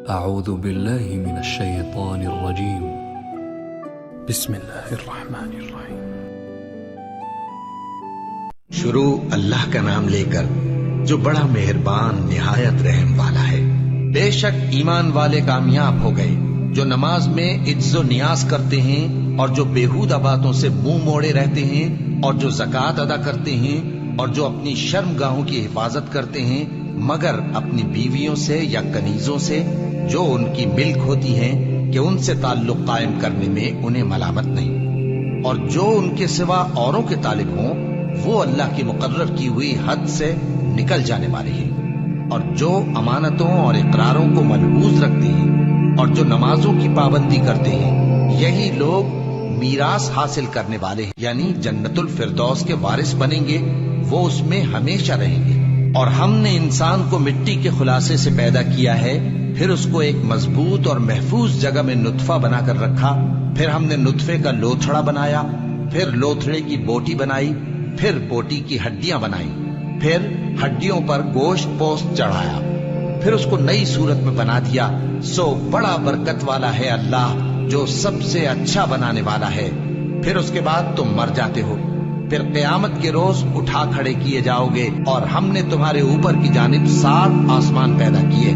اعوذ باللہ من الشیطان الرجیم بسم اللہ الرحمن الرحیم۔ شروع اللہ کا نام لے کر جو بڑا مہربان نہایت رحم والا ہے۔ بے شک ایمان والے کامیاب ہو گئے جو نماز میں عجز و نیاز کرتے ہیں اور جو بیہودہ باتوں سے منہ موڑے رہتے ہیں اور جو زکوٰۃ ادا کرتے ہیں اور جو اپنی شرم گاہوں کی حفاظت کرتے ہیں مگر اپنی بیویوں سے یا کنیزوں سے جو ان کی ملک ہوتی ہیں کہ ان سے تعلق قائم کرنے میں انہیں ملامت نہیں، اور جو ان کے سوا اوروں کے طالب ہوں وہ اللہ کی مقرر کی ہوئی حد سے نکل جانے والے ہیں، اور جو امانتوں اور اقراروں کو ملحوظ رکھتے ہیں اور جو نمازوں کی پابندی کرتے ہیں یہی لوگ میراث حاصل کرنے والے ہیں، یعنی جنت الفردوس کے وارث بنیں گے، وہ اس میں ہمیشہ رہیں گے۔ اور ہم نے انسان کو مٹی کے خلاصے سے پیدا کیا ہے، پھر اس کو ایک مضبوط اور محفوظ جگہ میں نطفہ بنا کر رکھا، پھر ہم نے نطفے کا لوتھڑا بنایا، پھر لوتھڑے کی بوٹی بنائی، پھر بوٹی کی ہڈیاں بنائیں، پھر ہڈیوں پر گوشت پوست چڑھایا، پھر اس کو نئی صورت میں بنا دیا۔ سو بڑا برکت والا ہے اللہ جو سب سے اچھا بنانے والا ہے۔ پھر اس کے بعد تم مر جاتے ہو، پھر قیامت کے روز اٹھا کھڑے کیے جاؤ گے، اور ہم نے تمہارے اوپر کی جانب 7 آسمان پیدا کیے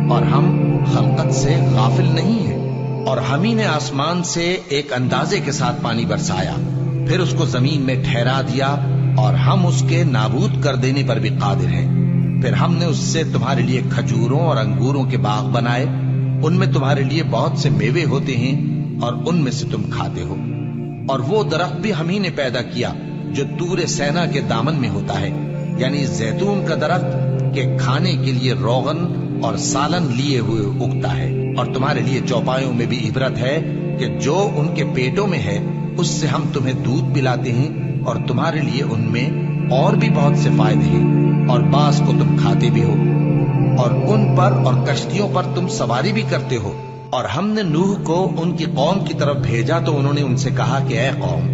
اور ہم خلقت سے غافل نہیں ہیں، اور ہم ہی نے آسمان سے ایک اندازے کے ساتھ پانی برسایا، پھر اس کو زمین میں ٹھہرا دیا، اور ہم اس کے نابود کر دینے پر بھی قادر ہیں۔ پھر ہم نے اس سے تمہارے لیے کھجوروں اور انگوروں کے باغ بنائے، ان میں تمہارے لیے بہت سے میوے ہوتے ہیں اور ان میں سے تم کھاتے ہو، اور وہ درخت بھی ہم ہی نے پیدا کیا جو طور سینا کے دامن میں ہوتا ہے، یعنی زیتون کا درخت کہ کھانے کے لیے روغن اور سالن لیے ہوئے اگتا ہے، اور تمہارے لیے چوپایوں میں بھی عبرت ہے کہ جو ان کے پیٹوں میں ہے اس سے ہم تمہیں دودھ پلاتے ہیں، اور تمہارے لیے ان میں اور بھی بہت سے فائدے ہیں، اور بعض کو تم کھاتے بھی ہو، اور ان پر اور کشتیوں پر تم سواری بھی کرتے ہو۔ اور ہم نے نوح کو ان کی قوم کی طرف بھیجا تو انہوں نے ان سے کہا کہ اے قوم،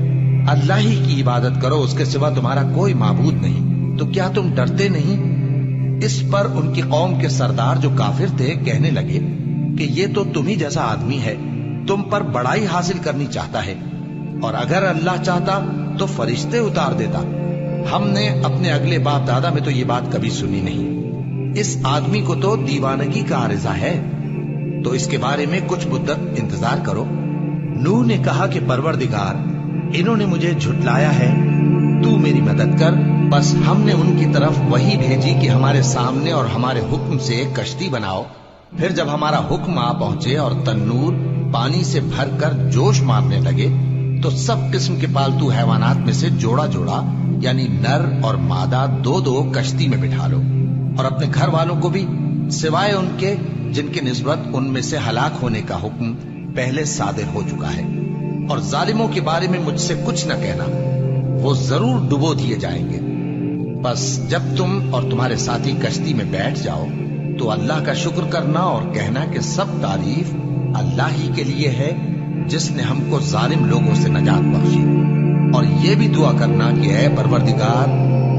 اللہ ہی کی عبادت کرو، اس کے سوا تمہارا کوئی معبود نہیں، تو کیا تم ڈرتے نہیں؟ اس پر ان کی قوم کے سردار جو کافر تھے کہنے لگے کہ یہ تو تم ہی جیسا آدمی ہے، تم پر بڑائی حاصل کرنی چاہتا ہے، اور اگر اللہ چاہتا تو فرشتے اتار دیتا۔ ہم نے اپنے اگلے باپ دادا میں تو یہ بات کبھی سنی نہیں، اس آدمی کو تو دیوانگی کا عارضہ ہے، تو اس کے بارے میں کچھ مدت انتظار کرو۔ نوح نے کہا کہ پروردگار، انہوں نے مجھے جھٹلایا ہے، تو میری مدد کر۔ بس ہم نے ان کی طرف وحی بھیجی کہ ہمارے سامنے اور ہمارے حکم سے ایک کشتی بناؤ۔ پھر جب ہمارا حکم آ پہنچے اور تنور پانی سے بھر کر جوش مارنے لگے تو سب قسم کے پالتو حیوانات میں سے جوڑا جوڑا یعنی نر اور مادہ 2 کشتی میں بٹھا لو، اور اپنے گھر والوں کو بھی سوائے ان کے جن کی نسبت ان میں سے ہلاک ہونے کا حکم پہلے صادر ہو چکا ہے، اور ظالموں کے بارے میں مجھ سے کچھ نہ کہنا، وہ ضرور ڈبو دیے جائیں گے۔ بس جب تم اور تمہارے ساتھی کشتی میں بیٹھ جاؤ تو اللہ کا شکر کرنا اور کہنا کہ سب تعریف اللہ ہی کے لیے ہے جس نے ہم کو ظالم لوگوں سے نجات بخشی، اور یہ بھی دعا کرنا کہ اے پروردگار،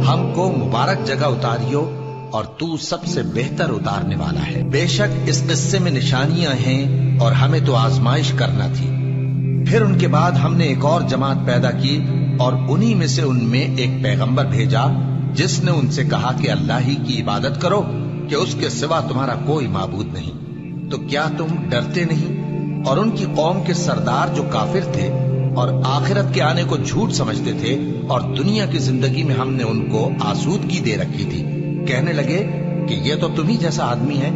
ہم کو مبارک جگہ اتاریو اور تو سب سے بہتر اتارنے والا ہے۔ بے شک اس قصے میں نشانیاں ہیں اور ہمیں تو آزمائش کرنا تھی۔ پھر ان کے بعد ہم نے ایک اور جماعت پیدا کی اور انہی میں سے ان میں ایک پیغمبر بھیجا جس نے ان سے کہا کہ اللہ ہی کی عبادت کرو کہ اس کے سوا تمہارا کوئی معبود نہیں، تو کیا تم ڈرتے نہیں؟ اور ان کی قوم کے سردار جو کافر تھے اور آخرت کے آنے کو جھوٹ سمجھتے تھے اور دنیا کی زندگی میں ہم نے ان کو آسودگی دے رکھی تھی، کہنے لگے کہ یہ تو تم ہی جیسا آدمی ہے،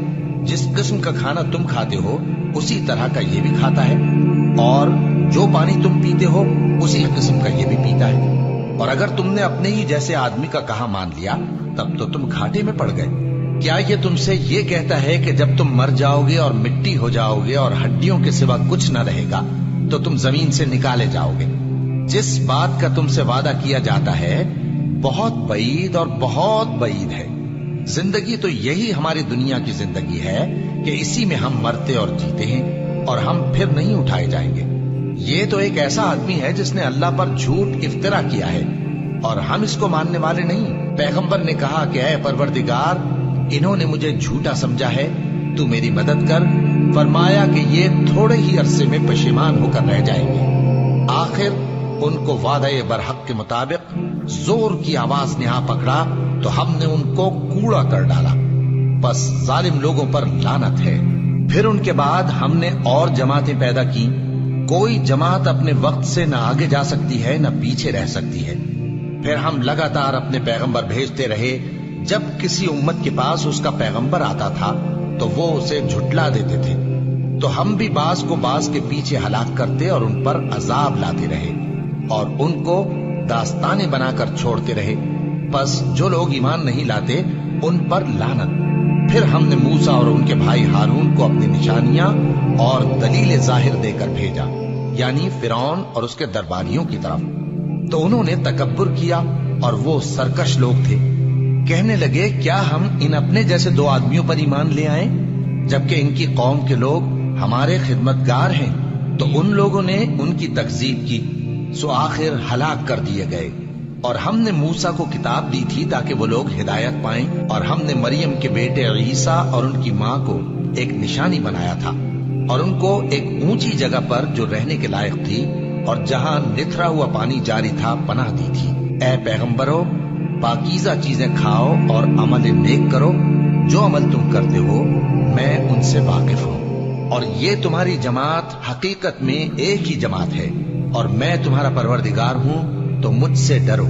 جس قسم کا کھانا تم کھاتے ہو اسی طرح کا یہ بھی کھاتا ہے، اور جو پانی تم پیتے ہو اسی قسم کا یہ بھی پیتا ہے، اور اگر تم نے اپنے ہی جیسے آدمی کا کہا مان لیا تب تو تم گھاٹے میں پڑ گئے۔ کیا یہ تم سے یہ کہتا ہے کہ جب تم مر جاؤ گے اور مٹی ہو جاؤ گے اور ہڈیوں کے سوا کچھ نہ رہے گا تو تم زمین سے نکالے جاؤ گے؟ جس بات کا تم سے وعدہ کیا جاتا ہے بہت بعید اور بہت بعید ہے۔ زندگی تو یہی ہماری دنیا کی زندگی ہے کہ اسی میں ہم مرتے اور جیتے ہیں، اور ہم پھر نہیں اٹھائے جائیں گے۔ یہ تو ایک ایسا آدمی ہے جس نے اللہ پر جھوٹ افترا کیا ہے، اور ہم اس کو ماننے والے نہیں۔ پیغمبر نے کہا کہ اے پروردگار، انہوں نے مجھے جھوٹا سمجھا ہے، तू मेरी मदद कर। फरमाया कि ये थोड़े ही अरसे में पशेमान होकर रह जाएंगे। आखिर उनको वादे बरहक के मुताबिक जोर की आवाज ने आ पकड़ा तो हमने उनको कूड़ा कर डाला। बस जालिम लोगों पर लानत है। फिर उनके बाद हमने और जमातें पैदा की। कोई जमात अपने वक्त से न आगे जा सकती है न पीछे रह सकती है। फिर हम लगातार अपने पैगंबर भेजते रहे। जब किसी उम्मत के पास उसका पैगंबर आता था तो वो उसे झुटला देते थे, तो हम भी बाज को बाज के पीछे हलाक करते और उन पर अजाब लाते रहे और उनको दास्तानें बनाकर छोड़ते रहे। बस जो लोग ईमान नहीं लाते उन पर लानत। फिर हमने मूसा और उनके भाई हारून को अपनी निशानियां और दलीलें जाहिर देकर भेजा, यानी फिरौन और उसके दरबारियों की तरफ। तो उन्होंने तकब्बुर किया और वो सरकश लोग थे। कहने लगे, क्या हम इन अपने जैसे दो आदमियों पर ईमान ले आए, जबकि इनकी कौम के लोग हमारे खिदमतगार हैं। तो उन लोगों ने उनकी तकजीब की, सो आखिर हलाक कर दिए गए। और हमने मूसा को किताब दी थी ताकि वो लोग हिदायत पाएं। और हमने मरियम के बेटे ईसा और उनकी माँ को एक निशानी बनाया था और उनको एक ऊंची जगह पर जो रहने के लायक थी और जहां निथरा हुआ पानी जारी था पनाह दी थी। ए पैगंबरों, पाकीज़ा चीजें खाओ और अमल नेक करो। जो अमल तुम करते हो मैं उनसे वाकिफ हूँ। और ये तुम्हारी जमात हकीकत में एक ही जमात है और मैं तुम्हारा परवरदिगार हूँ, तो मुझसे डरो।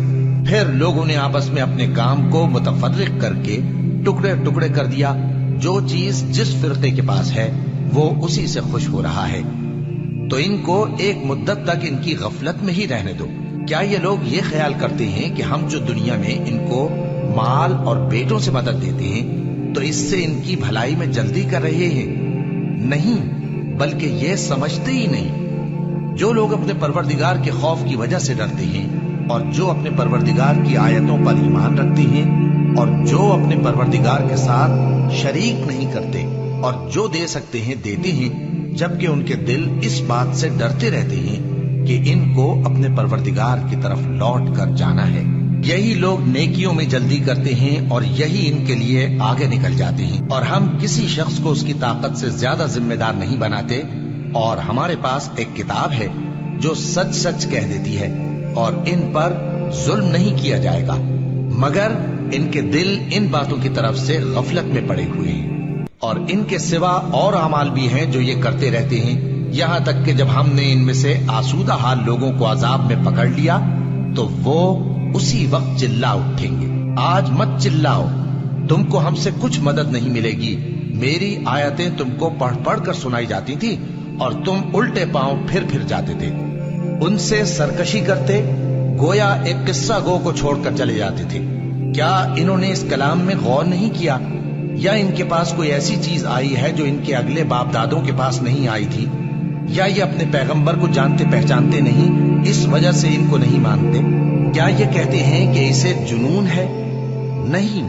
फिर लोगों ने आपस में अपने काम को मुतफर्रिक करके टुकड़े टुकड़े कर दिया। जो चीज जिस फिरके के पास है वो उसी से खुश हो रहा है। तो इनको एक मुद्दत तक इनकी गफलत में ही रहने दो। क्या ये लोग ये ख्याल करते हैं कि हम जो दुनिया में इनको माल और बेटों से मदद देते हैं तो इससे इनकी भलाई में जल्दी कर रहे हैं? नहीं, बल्कि ये समझते ही नहीं। जो लोग अपने परवरदिगार के खौफ की वजह से डरते हैं और जो अपने परवरदिगार की आयतों पर ईमान रखते हैं और जो अपने परवरदिगार के साथ शरीक नहीं करते और जो दे सकते हैं देते हैं, जबकि उनके दिल इस बात से डरते रहते हैं कि इनको अपने परवरदिगार की तरफ लौट कर जाना है। यही लोग नेकियों में जल्दी करते हैं और यही इनके लिए आगे निकल जाते हैं। और हम किसी शख्स को उसकी ताकत से ज्यादा जिम्मेदार नहीं बनाते। और हमारे पास एक किताब है जो सच सच कह देती है और इन पर जुल्म नहीं किया जाएगा, मगर इनके दिल इन बातों की तरफ से गफलत में पड़े हुए हैं। और इनके सिवा और अमाल भी हैं जो ये करते रहते हैं, यहां तक कि जब हमने इनमें से आसूदा हाल लोगों को अजाब में पकड़ लिया तो वो उसी वक्त चिल्ला उठेंगे, आज मत चिल्लाओ, तुमको हमसे कुछ मदद नहीं मिलेगी। मेरी आयतें तुमको पढ़ पढ़ कर सुनाई जाती थी और तुम उल्टे पांव फिर जाते थे। उनसे सरकशी करते, गोया एक किस्सा गो को छोड़कर चले जाते थे। क्या इन्होंने इस कलाम में गौर नहीं किया, या इनके पास कोई ऐसी चीज आई है जो इनके अगले बाप दादों के पास नहीं आई थी, या ये अपने पैगंबर को जानते पहचानते नहीं, इस वजह से इनको नहीं मानते? क्या ये कहते हैं कि इसे जुनून है? नहीं,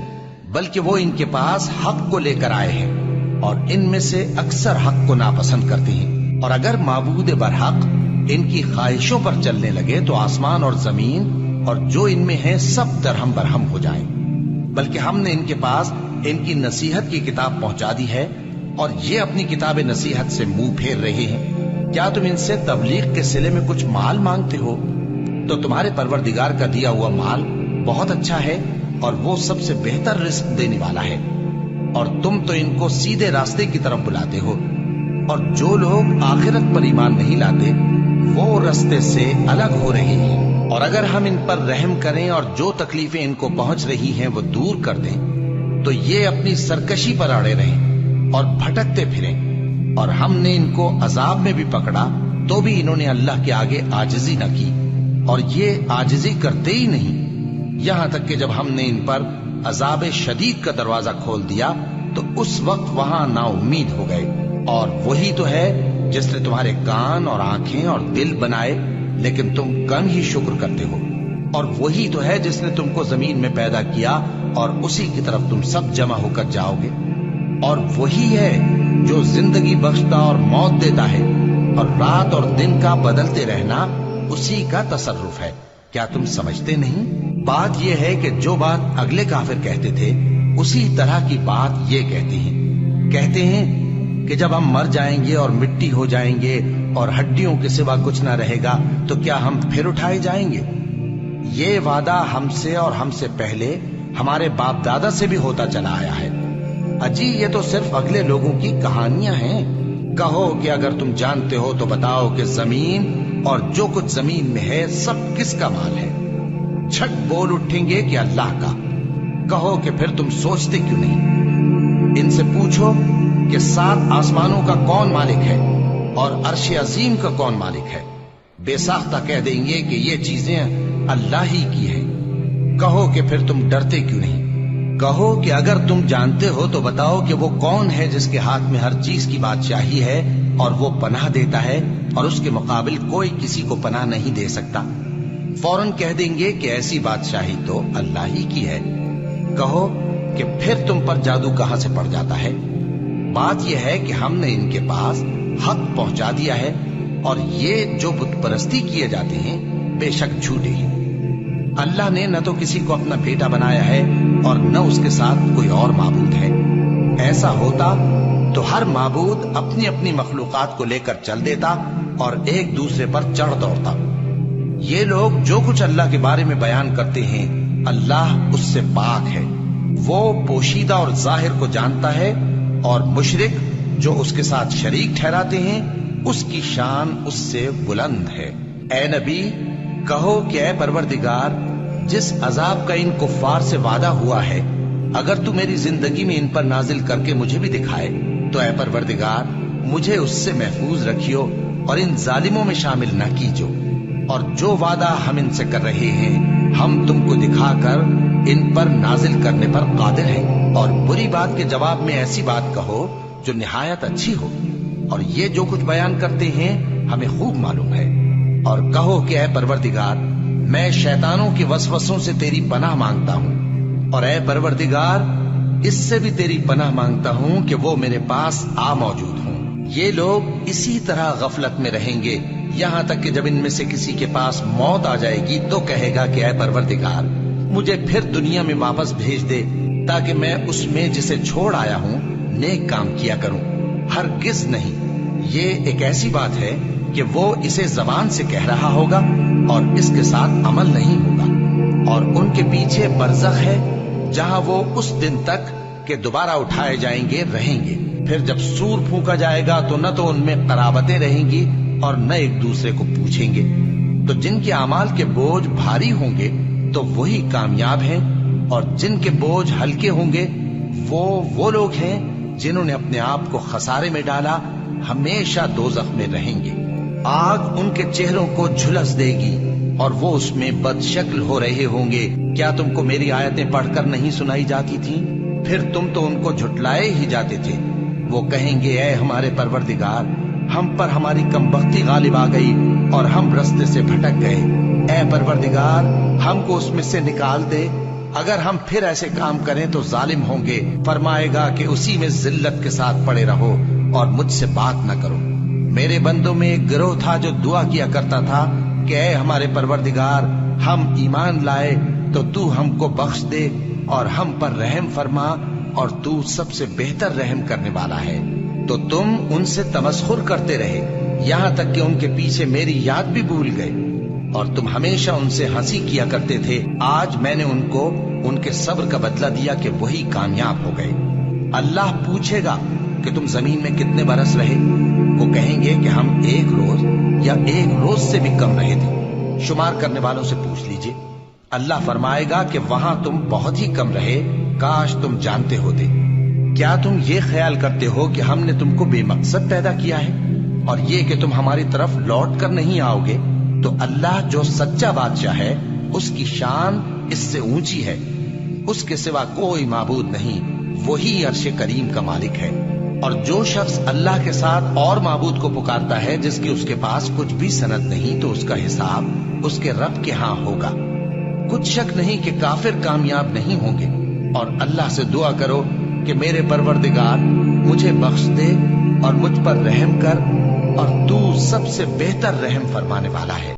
बल्कि वो इनके पास हक को लेकर आए हैं और इनमें से अक्सर हक को नापसंद करते हैं। और अगर माबूद बरहक इनकी ख्वाहिशों पर चलने लगे तो आसमान और जमीन और जो इनमें है सब दरहम बरहम हो जाएं। बल्कि हमने इनके पास इनकी नसीहत की किताब पहुंचा दी है और ये अपनी किताब नसीहत से मुंह फेर रहे हैं। क्या तुम इनसे तबलीग के सिले में कुछ माल मांगते हो? तो तुम्हारे परवरदिगार का दिया हुआ माल बहुत अच्छा है और वो सबसे बेहतर रिस्क देने वाला है। और तुम तो इनको सीधे रास्ते की तरफ बुलाते हो। और जो लोग आखिरत पर ईमान नहीं लाते वो रास्ते से अलग हो रहे हैं। और अगर हम इन पर रहम करें और जो तकलीफें इनको पहुंच रही हैं वो दूर कर दें तो ये अपनी सरकशी पर अड़े रहें और भटकते फिरें। और हमने इनको अजाब में भी पकड़ा तो भी इन्होंने अल्लाह के आगे आजिजी न की और ये आजिजी करते ही नहीं, यहां तक कि जब हमने इन पर अजाब शदीद का दरवाजा खोल दिया तो उस वक्त वहां नाउम्मीद हो गए। और वही तो है जिसने तुम्हारे कान और आंखें और दिल बनाए, लेकिन तुम कम ही शुक्र करते हो। और वही तो है जिसने तुमको जमीन में पैदा किया और उसी की तरफ तुम सब जमा होकर जाओगे। और वही है जो जिंदगी बख्शता और मौत देता है और रात और दिन का बदलते रहना उसी का तसर्रुफ है। क्या तुम समझते नहीं? बात यह है कि जो बात अगले काफिर कहते थे उसी तरह की बात ये कहते हैं। कहते हैं कि जब हम मर जाएंगे और मिट्टी हो जाएंगे और हड्डियों के सिवा कुछ न रहेगा तो क्या हम फिर उठाए जाएंगे? ये वादा हमसे और हमसे पहले हमारे बाप दादा से भी होता चला आया है। अजी ये तो सिर्फ अगले लोगों की कहानियां हैं। कहो कि अगर तुम जानते हो तो बताओ कि जमीन और जो कुछ जमीन में है सब किसका माल है? छठ बोल उठेंगे कि अल्लाह का। कहो कि फिर तुम सोचते क्यों नहीं? इनसे पूछो कि 7 आसमानों का कौन मालिक है और अर्श अजीम का कौन मालिक है? बेसाख्ता कह देंगे कि ये चीजें अल्लाह ही की हैं। कहो कि फिर तुम डरते क्यों नहीं? कहो कि अगर तुम जानते हो तो बताओ कि वो कौन है जिसके हाथ में हर चीज की बादशाही है और वो पनाह देता है और उसके मुकाबिल कोई किसी को पनाह नहीं दे सकता। फौरन कह देंगे कि ऐसी बादशाही तो अल्लाह ही की है। कहो कि फिर तुम पर जादू कहां से पड़ जाता है? बात यह है कि हमने इनके पास हक पहुंचा दिया है और ये जो बुत परस्ती किए जाते हैं बेशक झूठे हैं। अल्लाह ने न तो किसी को अपना बेटा बनाया है और न उसके साथ कोई और माबूद है। ऐसा होता तो हर माबूद अपनी अपनी मखलूकात को लेकर चल देता और एक दूसरे पर चढ़ दौड़ता। ये लोग जो कुछ अल्लाह के बारे में बयान करते हैं अल्लाह उससे पाक है। वो पोशीदा और जाहिर को जानता है और मुशरिक जो उसके साथ शरीक ठहराते हैं उसकी शान उससे बुलंद है। ए नबी कहो कि ए परवरदिगार, जिस अजाब का इन कुफ्फार से वादा हुआ है अगर तू मेरी जिंदगी में इन पर नाजिल करके मुझे भी दिखाए तो ए परवरदिगार मुझे उससे महफूज रखियो और इन जालिमों में शामिल न कीजो। और जो वादा हम इनसे कर रहे हैं हम तुमको दिखाकर इन पर नाजिल करने पर कादिर हैं। और बुरी बात के जवाब में ऐसी बात कहो जो निहायत अच्छी हो। और ये जो कुछ बयान करते हैं हमें खूब मालूम है। और कहो कि ऐ परवरदिगार, मैं शैतानों के वसवसों से तेरी पनाह मांगता हूँ और ऐ परवरदिगार इससे भी तेरी पनाह मांगता हूँ कि वो मेरे पास आ मौजूद हों। ये लोग इसी तरह गफलत में रहेंगे यहाँ तक कि जब इनमें से किसी के पास मौत आ जाएगी तो कहेगा कि ऐ परवरदिगार मुझे फिर दुनिया में वापस भेज दे ताकि मैं उसमें जिसे छोड़ आया हूँ नेक काम किया करूं। हरगिज नहीं, ये एक ऐसी बात है कि वो इसे जबान से कह रहा होगा और इसके साथ अमल नहीं होगा। और उनके पीछे बरज़ख है जहां वो उस दिन तक के दोबारा उठाए जाएंगे रहेंगे। फिर जब सूर फूंका जाएगा तो न तो उनमें कराबतें रहेंगी और न एक दूसरे को पूछेंगे। तो जिनके अमाल के बोझ भारी होंगे तो वही कामयाब हैं और जिनके बोझ हल्के होंगे वो लोग हैं जिन्होंने अपने आप को खसारे में डाला, हमेशा दोज़ख में रहेंगे। आग उनके चेहरों को झुलस देगी और वो उसमें बदशक्ल हो रहे होंगे। क्या तुमको मेरी आयतें पढ़कर नहीं सुनाई जाती थी? फिर तुम तो उनको झुटलाए ही जाते थे। वो कहेंगे ऐ हमारे परवरदिगार, हम पर हमारी कमबख्ती गालिब आ गई और हम रास्ते से भटक गए। ऐ परवरदिगार हमको उसमें से निकाल दे। अगर हम फिर ऐसे काम करें तो जालिम होंगे। फरमाएगा कि उसी में जिल्लत के साथ पड़े रहो और मुझसे बात न करो। मेरे बंदों में एक गिरोह था जो दुआ किया करता था कि ऐ हमारे परवरदिगार, हम ईमान लाए तो तू हमको बख्श दे और हम पर रहम फरमा और तू सबसे बेहतर रहम करने वाला है। तो तुम उनसे तमस्खुर करते रहे यहाँ तक कि उनके पीछे मेरी याद भी भूल गए और तुम हमेशा उनसे हंसी किया करते थे। आज मैंने उनको उनके सब्र का बदला दिया कि वही कामयाब हो गए। अल्लाह पूछेगा कि तुम जमीन में कितने बरस रहे? वो कहेंगे कि हम 1 रोज या 1 रोज से भी कम रहे थे। शुमार करने वालों से पूछ लीजिए। अल्लाह फरमाएगा कि वहां तुम बहुत ही कम रहे, काश तुम जानते होते। क्या तुम ये ख्याल करते हो कि हमने तुमको बेमकसद पैदा किया है और ये कि तुम हमारी तरफ लौट कर नहीं आओगे? तो अल्लाह जो सच्चा बादशाह है उसकी शान इससे ऊंची है। उसके सिवा कोई माबूद नहीं, वही अर्श करीम का मालिक है। और जो शख्स अल्लाह के साथ और माबूद को पुकारता है जिसकी उसके पास कुछ भी सनद नहीं तो उसका हिसाब उसके रब के यहाँ होगा। कुछ शक नहीं कि काफिर कामयाब नहीं होंगे। और अल्लाह से दुआ करो कि मेरे परवरदिगार मुझे बख्श दे और मुझ पर रहम कर और तू सबसे बेहतर रहम फरमाने वाला है।